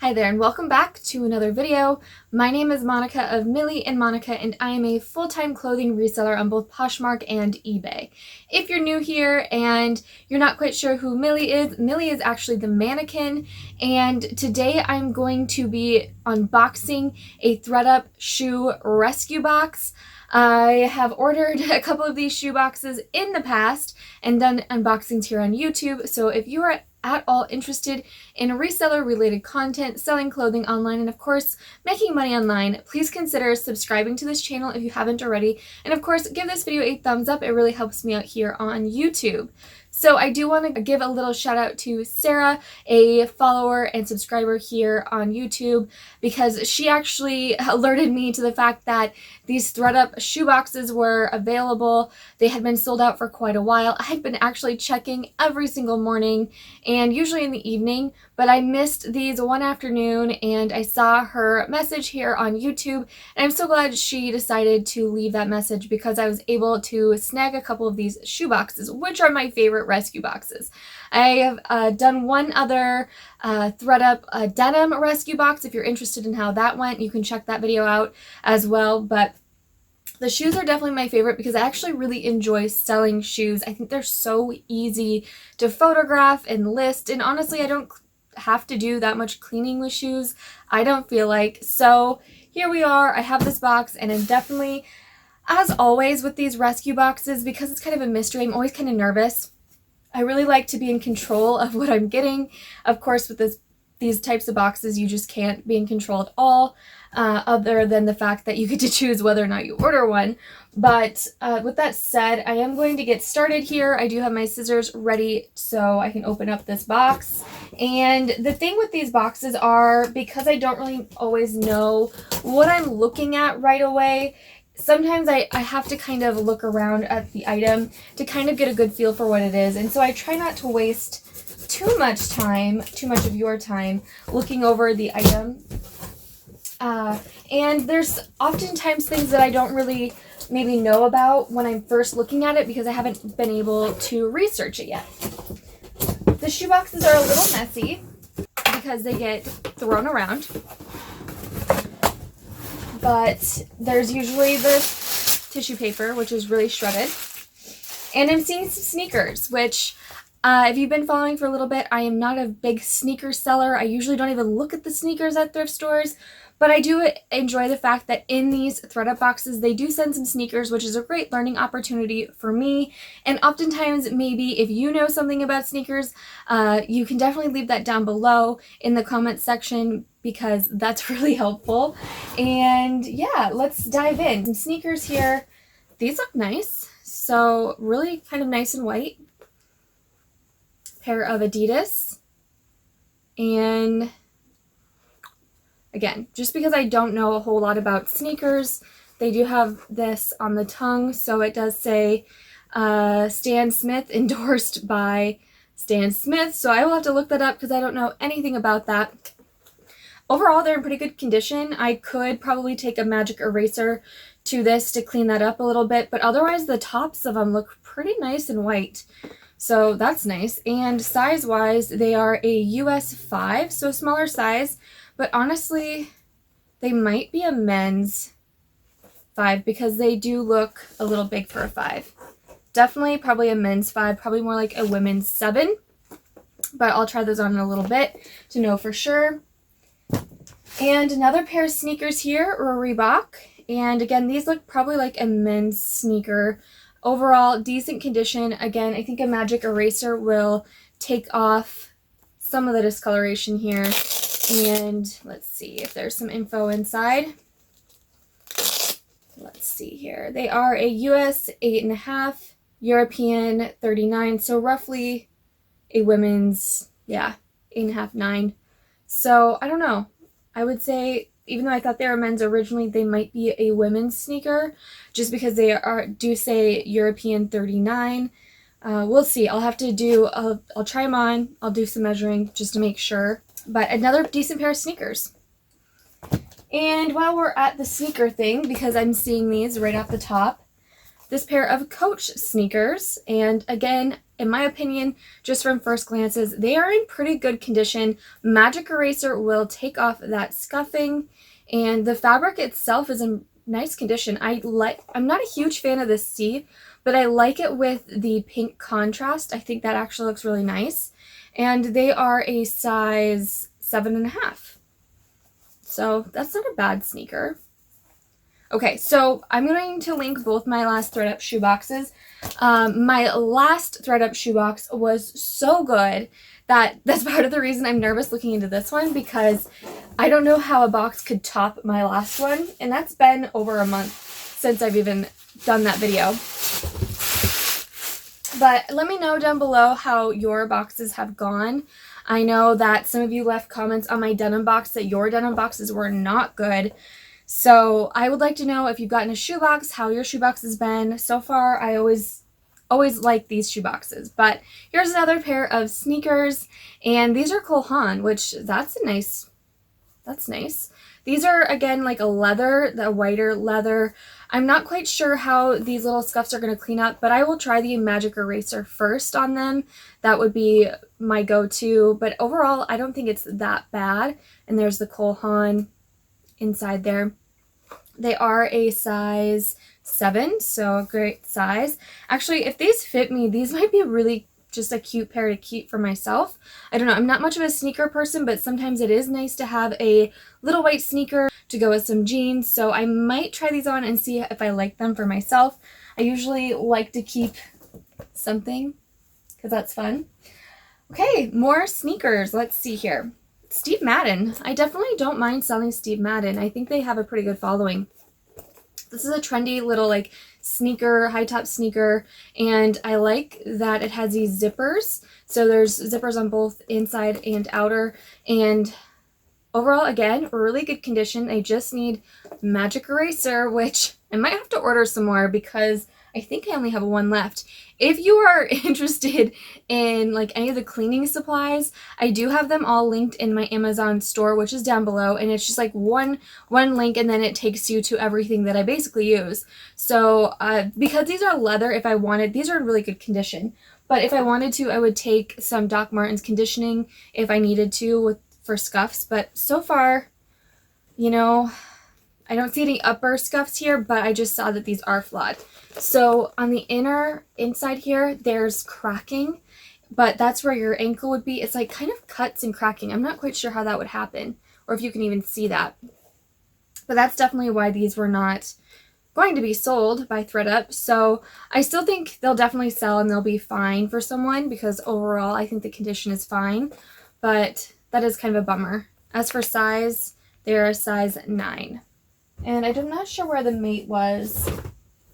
Hi there and welcome back to another video. My name is Monica of Milly and Monica and I am a full-time clothing reseller on both Poshmark and eBay. If you're new here and you're not quite sure who Milly is actually the mannequin, and today I'm going to be unboxing a ThredUP shoe rescue box. I have ordered a couple of these shoe boxes in the past and done unboxings here on YouTube, so if you are at all interested in reseller related content, selling clothing online, and of course making money online, please consider subscribing to this channel if you haven't already, and of course give this video a thumbs up. It really helps me out here on YouTube. So I do want to give a little shout out to Sarah, a follower and subscriber here on YouTube, because she actually alerted me to the fact that these ThredUP shoe boxes were available. They had been sold out for quite a while. I had been actually checking every single morning and usually in the evening, but I missed these one afternoon and I saw her message here on YouTube, and I'm so glad she decided to leave that message because I was able to snag a couple of these shoe boxes, which are my favorite rescue boxes. I have done one other ThredUP denim rescue box. If you're interested in how that went, you can check that video out as well. But the shoes are definitely my favorite because I actually really enjoy selling shoes. I think they're so easy to photograph and list, and honestly I don't have to do that much cleaning with shoes, I don't feel like. So here we are, I have this box, and I'm definitely, as always with these rescue boxes, because it's kind of a mystery, I'm always kind of nervous. I really like to be in control of what I'm getting. Of course, with these types of boxes, you just can't be in control at all, other than the fact that you get to choose whether or not you order one. But with that said, I am going to get started here. I do have my scissors ready so I can open up this box. And the thing with these boxes are, because I don't really always know what I'm looking at right away, sometimes I have to kind of look around at the item to kind of get a good feel for what it is. And so I try not to waste too much of your time looking over the item. And there's oftentimes things that I don't really maybe know about when I'm first looking at it because I haven't been able to research it yet. The shoe boxes are a little messy because they get thrown around. But there's usually this tissue paper, which is really shredded. And I'm seeing some sneakers, which if you've been following for a little bit, I am not a big sneaker seller. I usually don't even look at the sneakers at thrift stores. But I do enjoy the fact that in these ThredUP boxes, they do send some sneakers, which is a great learning opportunity for me. And oftentimes, maybe if you know something about sneakers, you can definitely leave that down below in the comments section, because that's really helpful. And yeah, let's dive in. Some sneakers here. These look nice. So really kind of nice and white. Pair of Adidas. And again, just because I don't know a whole lot about sneakers, they do have this on the tongue. So it does say Stan Smith, endorsed by Stan Smith. So I will have to look that up because I don't know anything about that. Overall, they're in pretty good condition. I could probably take a magic eraser to this to clean that up a little bit, but otherwise the tops of them look pretty nice and white. So that's nice. And size-wise, they are a US 5, so a smaller size, but honestly, they might be a men's 5 because they do look a little big for a 5. Definitely probably a men's 5, probably more like a women's 7, but I'll try those on in a little bit to know for sure. And another pair of sneakers here are Reebok. And again, these look probably like a men's sneaker. Overall, decent condition. Again, I think a magic eraser will take off some of the discoloration here. And let's see if there's some info inside. Let's see here. They are a US 8.5, European 39. So roughly a women's, 8.5, 9. So I don't know. I would say, even though I thought they were men's originally, they might be a women's sneaker, just because they do say European 39. We'll see. I'll have to do, I'll try them on. I'll do some measuring just to make sure. But another decent pair of sneakers. And while we're at the sneaker thing, because I'm seeing these right off the top, this pair of Coach sneakers, and again, in my opinion, just from first glances, they are in pretty good condition. Magic Eraser will take off that scuffing, and the fabric itself is in nice condition. I'm not a huge fan of this C, but I like it with the pink contrast. I think that actually looks really nice. And they are a size 7.5. So that's not a bad sneaker. Okay, so I'm going to link both my last ThredUP shoe boxes. My last ThredUP shoe box was so good that's part of the reason I'm nervous looking into this one, because I don't know how a box could top my last one, and that's been over a month since I've even done that video. But let me know down below how your boxes have gone. I know that some of you left comments on my denim box that your denim boxes were not good. So I would like to know if you've gotten a shoe box, how your shoe box has been. So far, I always like these shoe boxes. But here's another pair of sneakers, and these are Cole Haan, which that's nice. These are, again, like a leather, the whiter leather. I'm not quite sure how these little scuffs are going to clean up, but I will try the Magic Eraser first on them. That would be my go-to. But overall, I don't think it's that bad. And there's the Cole Haan inside there. They are a size 7, so a great size. Actually, if these fit me, these might be really just a cute pair to keep for myself. I don't know, I'm not much of a sneaker person, but sometimes it is nice to have a little white sneaker to go with some jeans, so I might try these on and see if I like them for myself. I usually like to keep something because that's fun. Okay, more sneakers. Let's see here. Steve Madden. I definitely don't mind selling Steve Madden. I think they have a pretty good following. This is a trendy little like sneaker, high top sneaker, and I like that it has these zippers. So there's zippers on both inside and outer, and overall, again, really good condition. I just need Magic Eraser, which I might have to order some more because I think I only have one left. If you are interested in like any of the cleaning supplies, I do have them all linked in my Amazon store, which is down below, and it's just like one link, and then it takes you to everything that I basically use. So because these are leather, if I wanted, these are in really good condition, but if I wanted to, I would take some Doc Martens conditioning if I needed to for scuffs. But so far, you know, I don't see any upper scuffs here, but I just saw that these are flawed. So on the inside here, there's cracking, but that's where your ankle would be. It's like kind of cuts and cracking. I'm not quite sure how that would happen, or if you can even see that. But that's definitely why these were not going to be sold by ThredUP. So I still think they'll definitely sell and they'll be fine for someone, because overall I think the condition is fine, but that is kind of a bummer. As for size, they're a size 9. And I'm not sure where the mate was.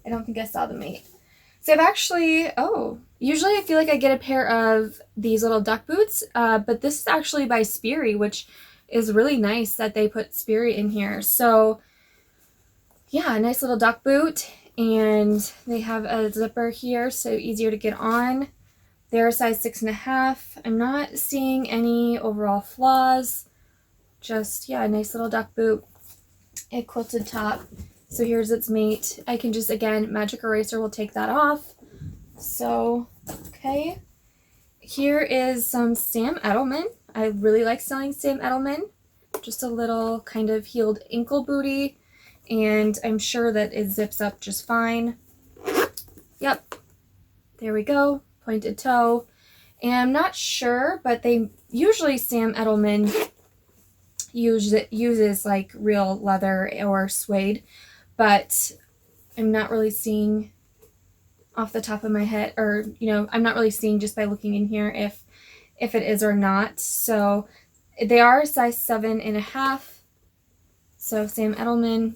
I don't think I saw the mate. So I've actually, usually I feel like I get a pair of these little duck boots, but this is actually by Sperry, which is really nice that they put Sperry in here. So yeah, a nice little duck boot, and they have a zipper here, so easier to get on. They're a size 6.5. I'm not seeing any overall flaws. Just, yeah, a nice little duck boot. A quilted top. So here's its mate. I can just, again, Magic Eraser will take that off. So, okay. Here is some Sam Edelman. I really like selling Sam Edelman. Just a little kind of heeled ankle booty. And I'm sure that it zips up just fine. Yep. There we go. Pointed toe. And I'm not sure, but they usually Sam Edelman uses like real leather or suede, but I'm not really seeing off the top of my head, or I'm not really seeing just by looking in here if it is or not. So they are a size 7.5. So Sam Edelman,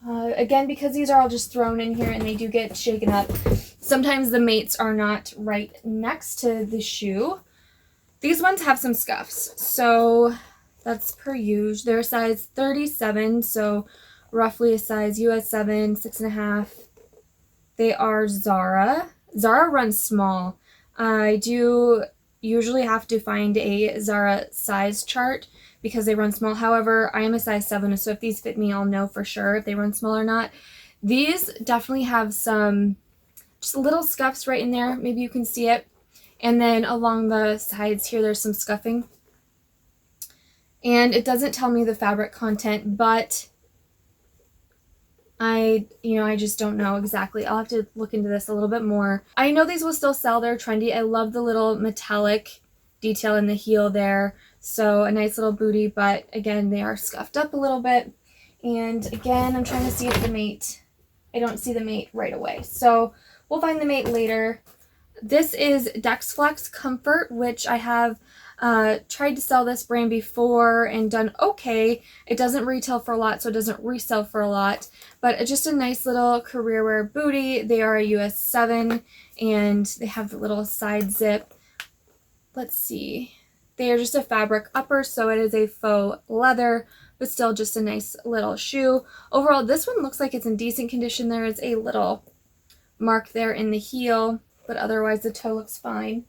again, because these are all just thrown in here and they do get shaken up, sometimes the mates are not right next to the shoe. These ones have some scuffs, so that's per usual. They're a size 37, so roughly a size US 7, 6.5. They are Zara. Zara runs small. I do usually have to find a Zara size chart because they run small. However, I am a size 7, so if these fit me, I'll know for sure if they run small or not. These definitely have some just little scuffs right in there. Maybe you can see it. And then along the sides here, there's some scuffing. And it doesn't tell me the fabric content, but I just don't know exactly. I'll have to look into this a little bit more. I know these will still sell. They're trendy. I love the little metallic detail in the heel there. So a nice little booty, but again, they are scuffed up a little bit. And again, I'm trying to see if the mate, I don't see the mate right away. So we'll find the mate later. This is Dex Flex Comfort, which I have tried to sell this brand before and done okay. It doesn't retail for a lot, so it doesn't resell for a lot, but it's just a nice little career wear booty. They are a US 7 and they have the little side zip. Let's see. They are just a fabric upper, so it is a faux leather, but still just a nice little shoe. Overall, this one looks like it's in decent condition. There is a little mark there in the heel, but otherwise the toe looks fine.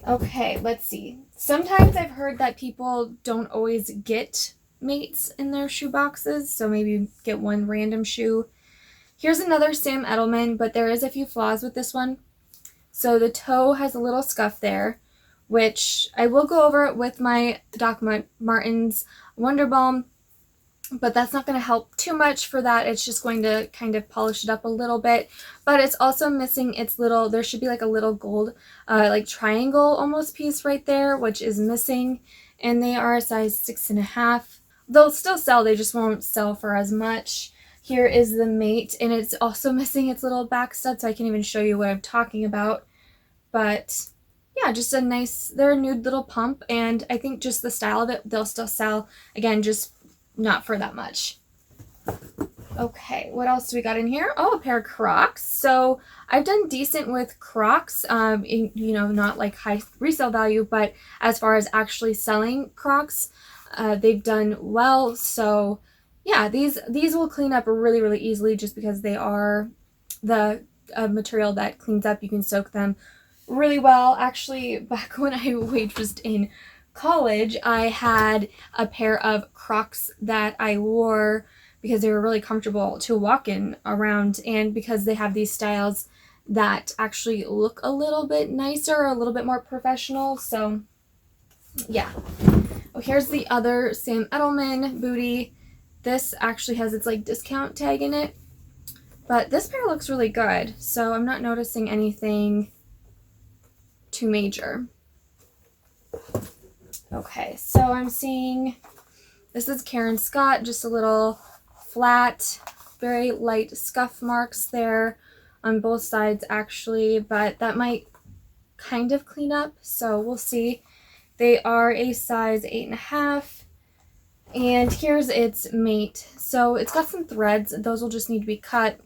Okay, let's see. Sometimes I've heard that people don't always get mates in their shoe boxes, so maybe get one random shoe. Here's another Sam Edelman, but there is a few flaws with this one. So the toe has a little scuff there, which I will go over it with my Doc Martens Wonder Balm, but that's not going to help too much for that. It's just going to kind of polish it up a little bit, but it's also missing its little, there should be like a little gold, like triangle almost piece right there, which is missing, and they are a size 6.5. They'll still sell, they just won't sell for as much. Here is the mate, and it's also missing its little back stud, so I can't even show you what I'm talking about, but yeah, just a nice, they're a nude little pump, and I think just the style of it, they'll still sell, again, just not for that much. Okay, what else do we got in here? Oh, a pair of Crocs. So I've done decent with Crocs, not like high resale value, but as far as actually selling Crocs, they've done well. So yeah, these will clean up really, really easily just because they are the material that cleans up. You can soak them really well. Actually, back when I waitressed in college, I had a pair of Crocs that I wore because they were really comfortable to walk in around, and because they have these styles that actually look a little bit nicer, a little bit more professional. So yeah. Oh, here's the other Sam Edelman booty. This actually has its like discount tag in it, but this pair looks really good, so I'm not noticing anything too major. Okay, so I'm seeing, this is Karen Scott, just a little flat, very light scuff marks there on both sides actually, but that might kind of clean up, so we'll see. They are a size 8.5, and here's its mate. So it's got some threads, those will just need to be cut.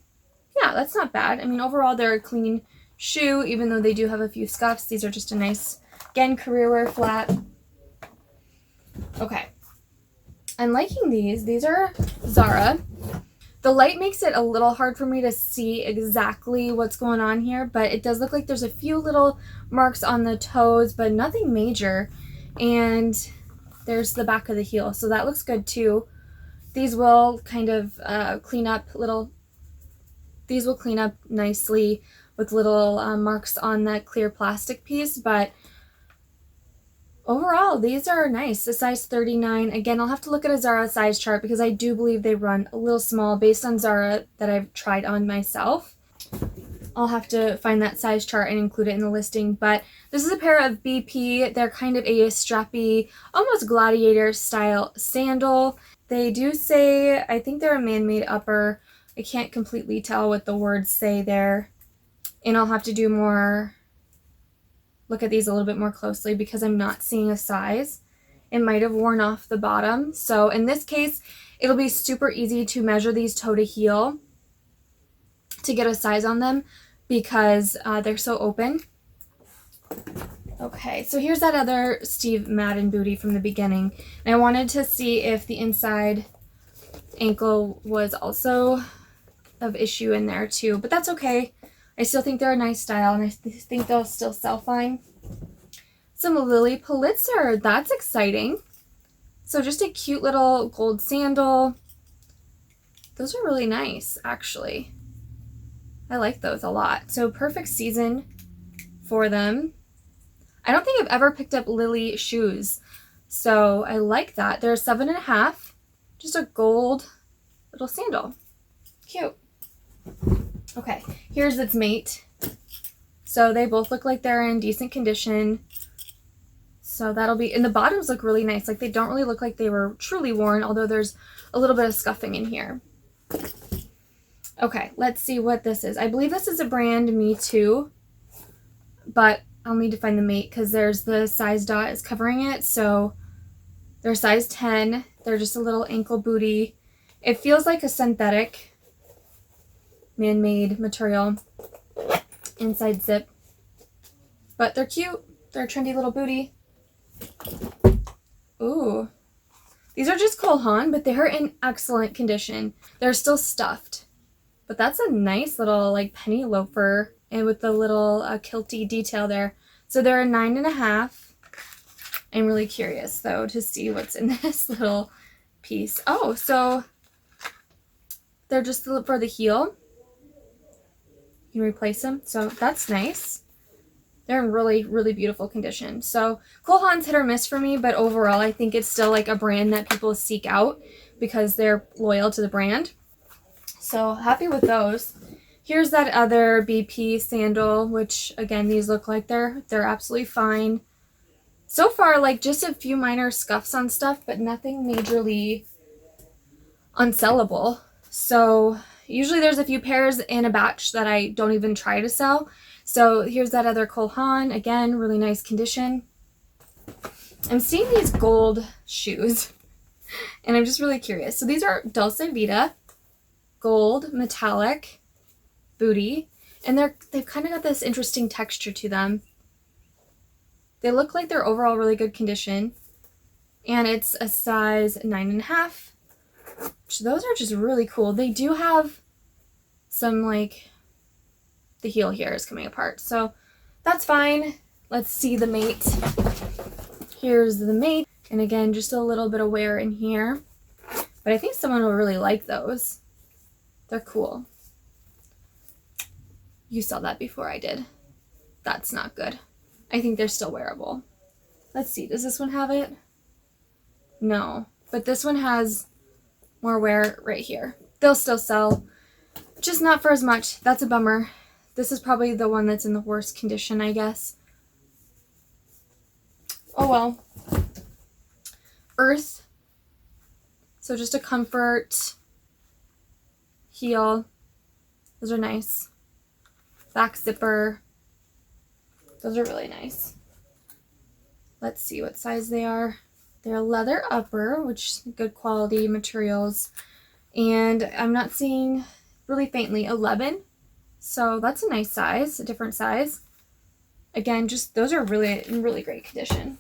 Yeah, that's not bad. I mean, overall they're a clean shoe, even though they do have a few scuffs. These are just a nice, again, career wear flat. Okay, I'm liking these. These are Zara. The light makes it a little hard for me to see exactly what's going on here, but it does look like there's a few little marks on the toes, but nothing major. And there's the back of the heel, so that looks good too. These will kind of clean up these will clean up nicely with little marks on that clear plastic piece, but overall, these are nice. A size 39. Again, I'll have to look at a Zara size chart because I do believe they run a little small based on Zara that I've tried on myself. I'll have to find that size chart and include it in the listing, but this is a pair of BP. They're kind of a strappy, almost gladiator style sandal. They do say, I think they're a man-made upper. I can't completely tell what the words say there, and I'll have to do more, look at these a little bit more closely because I'm not seeing a size. It might have worn off the bottom. So in this case, it'll be super easy to measure these toe to heel to get a size on them because they're so open. Okay, so here's that other Steve Madden booty from the beginning. And I wanted to see if the inside ankle was also of issue in there too, but that's okay. I still think they're a nice style, and I think they'll still sell fine. Some Lily Pulitzer. That's exciting. So just a cute little gold sandal. Those are really nice, actually. I like those a lot. So perfect season for them. I don't think I've ever picked up Lily shoes, so I like that. They're 7.5, just a gold little sandal. Cute. Okay, here's its mate. So they both look like they're in decent condition. So that'll be, and the bottoms look really nice. Like they don't really look like they were truly worn, although there's a little bit of scuffing in here. Okay, let's see what this is. I believe this is a brand Me Too, but I'll need to find the mate because there's the size dot is covering it. So they're size 10. They're just a little ankle booty. It feels like a synthetic man-made material. Inside zip. But they're cute. They're a trendy little booty. Ooh. These are just Cole Haan, but they're in excellent condition. They're still stuffed. But that's a nice little like penny loafer, and with the little kilty detail there. So they're a 9.5. I'm really curious though to see what's in this little piece. Oh, so they're just for the heel. You can replace them. So that's nice. They're in really, really beautiful condition. So Cole Haan's hit or miss for me, but overall I think it's still like a brand that people seek out because they're loyal to the brand. So happy with those. Here's that other BP sandal, which again, these look like they're absolutely fine. So far, like just a few minor scuffs on stuff, but nothing majorly unsellable. So usually there's a few pairs in a batch that I don't even try to sell. So here's that other Cole Haan. Again, really nice condition. I'm seeing these gold shoes and I'm just really curious. So these are Dulce Vita, gold, metallic, booty. And they've kind of got this interesting texture to them. They look like they're overall really good condition. And it's a size 9.5. So those are just really cool. They do have some like, the heel here is coming apart. So that's fine. Let's see the mate. Here's the mate. And again, just a little bit of wear in here. But I think someone will really like those. They're cool. You saw that before I did. That's not good. I think they're still wearable. Let's see. Does this one have it? No. But this one has more wear right here. They'll still sell. Just not for as much. That's a bummer. This is probably the one that's in the worst condition, I guess. Oh well. Earth. So just a comfort heel. Those are nice. Back zipper. Those are really nice. Let's see what size they are. They're leather upper, which is good quality materials. And I'm not seeing really faintly 11. So that's a nice size, a different size. Again, just those are really in really great condition.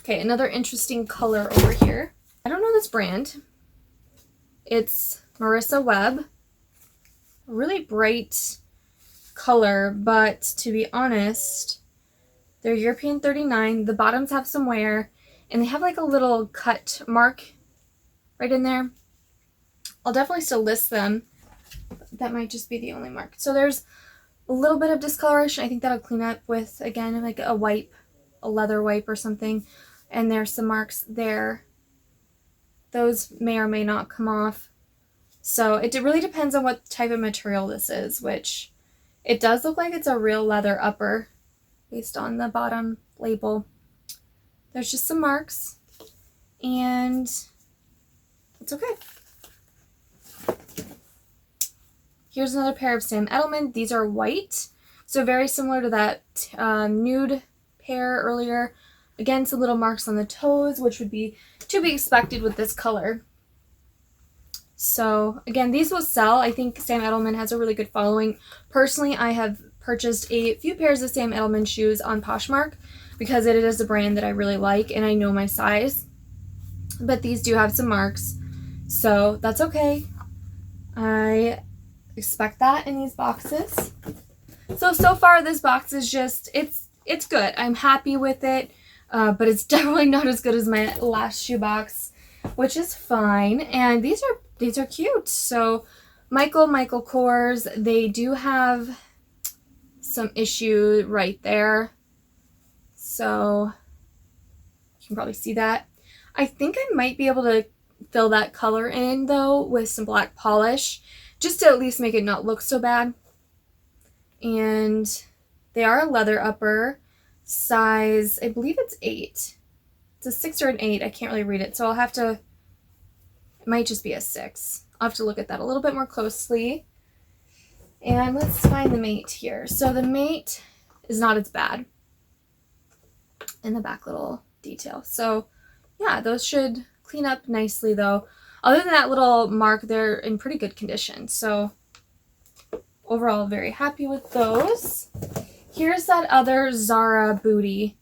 Okay, another interesting color over here. I don't know this brand. It's Marissa Webb. Really bright color, but to be honest, they're European 39. The bottoms have some wear, and they have like a little cut mark right in there. I'll definitely still list them. That might just be the only mark. So there's a little bit of discoloration. I think that'll clean up with, again, like a wipe, a leather wipe or something. And there's some marks there. Those may or may not come off. So it really depends on what type of material this is, which it does look like it's a real leather upper based on the bottom label. There's just some marks, and it's okay. Here's another pair of Sam Edelman. These are white, so very similar to that nude pair earlier. Again, some little marks on the toes, which would be to be expected with this color. So again, these will sell. I think Sam Edelman has a really good following. Personally, I have purchased a few pairs of Sam Edelman shoes on Poshmark because it is a brand that I really like and I know my size. But these do have some marks, so that's okay. I expect that in these boxes. So far this box is just, it's good. I'm happy with it, but it's definitely not as good as my last shoe box, which is fine. And these are cute. So Michael Kors, they do have some issue right there. So you can probably see that. I think I might be able to fill that color in though with some black polish, just to at least make it not look so bad. And they are a leather upper, size, I believe it's 8. It's a 6 or an 8. I can't really read it, so I'll have to, it might just be a 6. I'll have to look at that a little bit more closely. And let's find the mate here. So the mate is not as bad in the back little detail. So yeah, those should clean up nicely though. Other than that little mark, they're in pretty good condition. So overall, very happy with those. Here's that other Zara booty.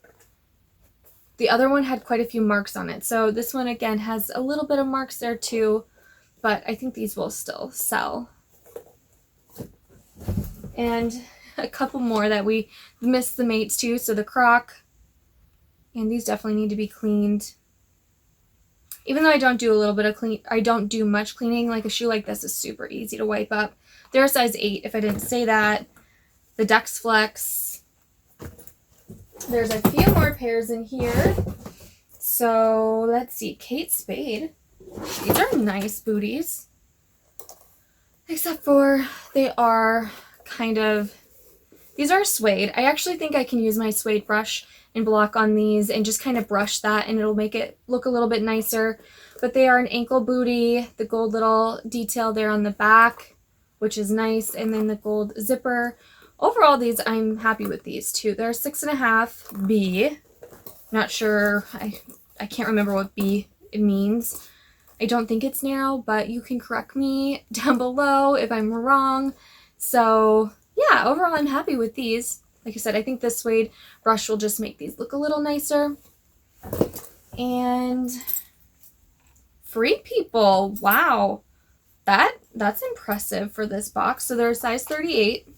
The other one had quite a few marks on it. So this one again has a little bit of marks there too, but I think these will still sell. And a couple more that we missed the mates too. So the Croc, and these definitely need to be cleaned. Even though I don't do a little bit of I don't do much cleaning, like a shoe like this is super easy to wipe up. They're a size 8, if I didn't say that. The Dex Flex. There's a few more pairs in here. So let's see, Kate Spade. These are nice booties. Except for they are kind of, these are suede. I actually think I can use my suede brush and block on these and just kind of brush that and it'll make it look a little bit nicer. But they are an ankle booty, the gold little detail there on the back, which is nice, and then the gold zipper. Overall, these, I'm happy with these too. They're 6.5 B. Not sure, I can't remember what B it means. I don't think it's narrow, but you can correct me down below if I'm wrong. So yeah, overall I'm happy with these. Like I said, I think this suede brush will just make these look a little nicer. And Free People, wow. That's impressive for this box. So they're a size 38.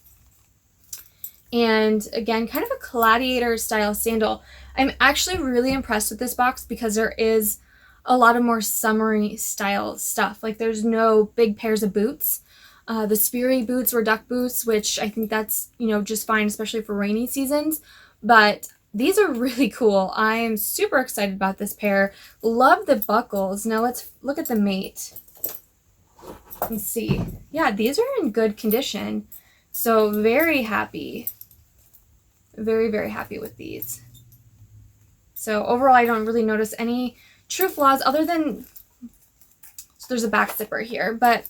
And again, kind of a gladiator style sandal. I'm actually really impressed with this box because there is a lot of more summery style stuff. Like there's no big pairs of boots. The Sperry boots were duck boots, which I think that's, you know, just fine, especially for rainy seasons. But these are really cool. I am super excited about this pair. Love the buckles. Now let's look at the mate and see. Yeah, these are in good condition. So very happy. Very, very happy with these. So overall, I don't really notice any true flaws other than, so there's a back zipper here, but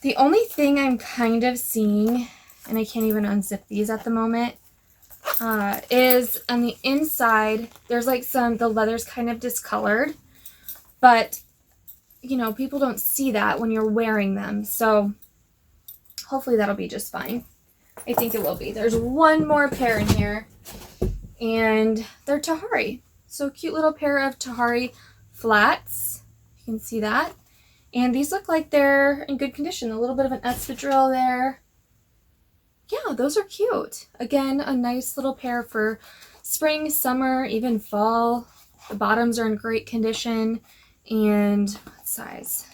the only thing I'm kind of seeing, and I can't even unzip these at the moment, is on the inside, there's like the leather's kind of discolored, but you know, people don't see that when you're wearing them. So hopefully that'll be just fine. I think it will be. There's one more pair in here, and they're Tahari. So cute little pair of Tahari flats. You can see that. And these look like they're in good condition. A little bit of an espadrille there. Yeah, those are cute. Again, a nice little pair for spring, summer, even fall. The bottoms are in great condition. And what size?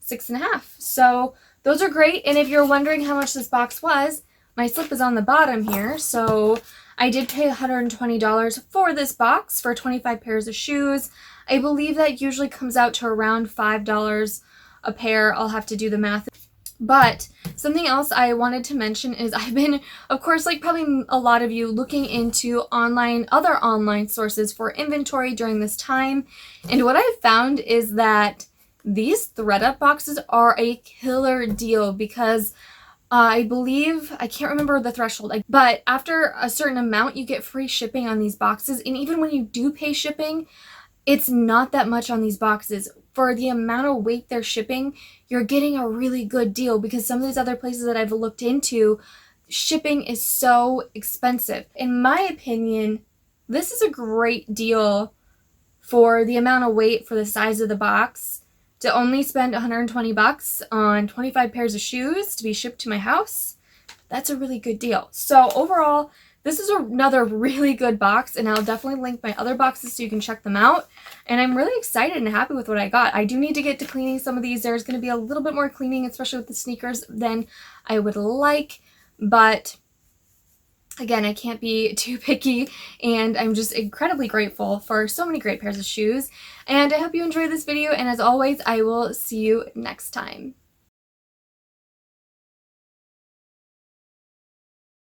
6.5. So those are great. And if you're wondering how much this box was, my slip is on the bottom here. So I did pay $120 for this box for 25 pairs of shoes. I believe that usually comes out to around $5 a pair. I'll have to do the math. But something else I wanted to mention is I've been, of course, like probably a lot of you, looking into other online sources for inventory during this time. And what I've found is that these ThredUP boxes are a killer deal because I believe, I can't remember the threshold, but after a certain amount, you get free shipping on these boxes. And even when you do pay shipping, it's not that much on these boxes. For the amount of weight they're shipping, you're getting a really good deal because some of these other places that I've looked into, shipping is so expensive. In my opinion, this is a great deal for the amount of weight for the size of the box. To only spend $120 on 25 pairs of shoes to be shipped to my house, that's a really good deal. So overall, this is another really good box, and I'll definitely link my other boxes so you can check them out. And I'm really excited and happy with what I got. I do need to get to cleaning some of these. There's going to be a little bit more cleaning, especially with the sneakers, than I would like, but again, I can't be too picky, and I'm just incredibly grateful for so many great pairs of shoes. And I hope you enjoyed this video, and as always, I will see you next time.